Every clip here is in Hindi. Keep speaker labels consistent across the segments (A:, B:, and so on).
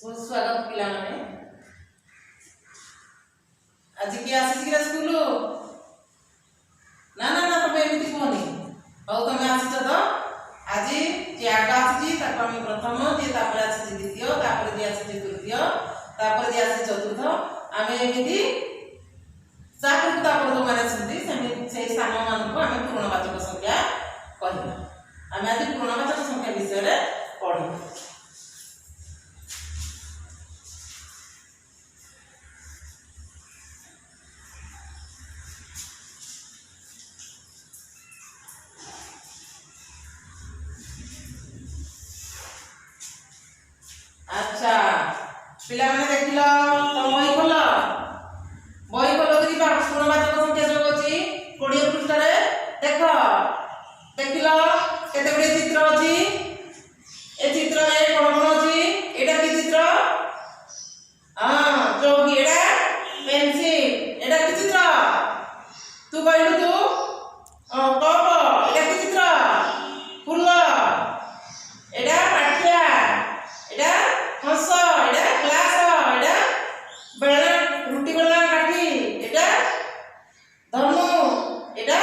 A: बहुत स्वागत पिला माने आज की आसी स्कूल ना ना ना तबे एमती कोनी बहु तमे आसी तो आज जे आगा आसी ताको हम प्रथम जे तापर आसी द्वितीय तापर जे आसी तृतीय तापर जे आसी चतुर्थ आमे एमती साकुत तापर तो माने सुंदी से स्थान मान को आमे पूर्णवाचक संख्या कहबा आमे आज पूर्णवाचक संख्या विषय रे पढिबा। अच्छा पिला माने देखिलो तो बही खोल करी पूर्णवाचक संख्या जो अछि 20 पृष्ठ रे देखो देखिलो केते गुडे चित्र अछि ए चित्र रे कोन कोन अछि एटा की चित्र हां चौकी एटा पेंसिल एटा की चित्र तू कहलु तू कप एटा की चित्र फूल एटा पाठ्या एटा हंस एटा क्लास एटा बेला रुटी बेला काठी एटा धनु एटा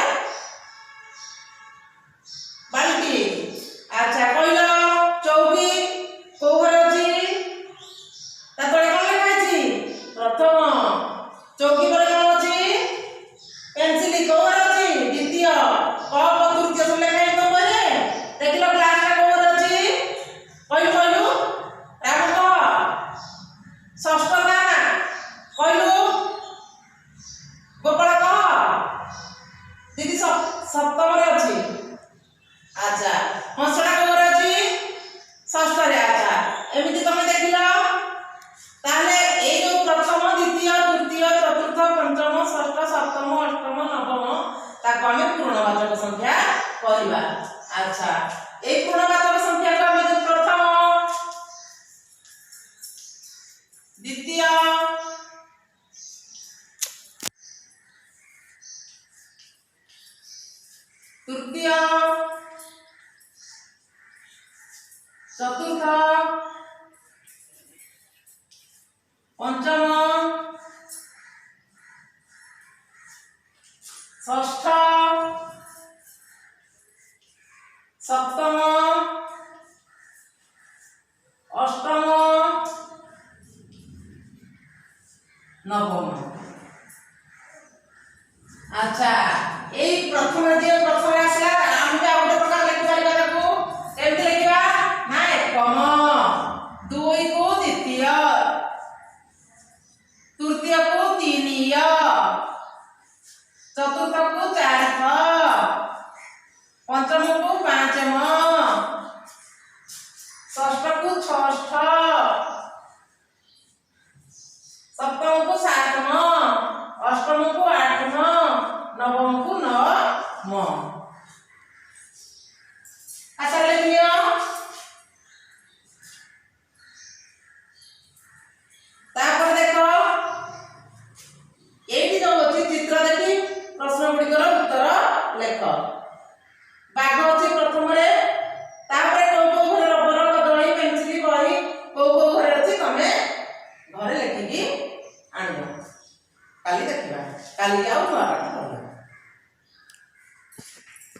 A: बाल्टी। अच्छा कहलो चौकी को घर अछि ता तळे कोन लिखा अछि प्रथम चौकी पर कोन अछि पेंसिल को घर अछि द्वितीय कप तृतीय सब लिखा अछि तो बरे देखिलो क्लास रे को घर अछि कहलु राम को षष्ठ ना कहलु गोपाल कह दीदी सप्तम रे अछि। अच्छा हंसडा को घर अछि षष्ठ रे। अच्छा एमिति तमे देखिलो ताले ए जो प्रथम द्वितीय तृतीय चतुर्थ पंचम षष्ठ सप्तम अष्टम नवम ताको हमें पूर्णवाचक संख्या कहबा। अच्छा ए पूर्णवाचक संख्या को हमें जो प्रथम द्वितीय तृतीय चतुर्थ पंचम षष्ठ सप्तम अष्टम नवम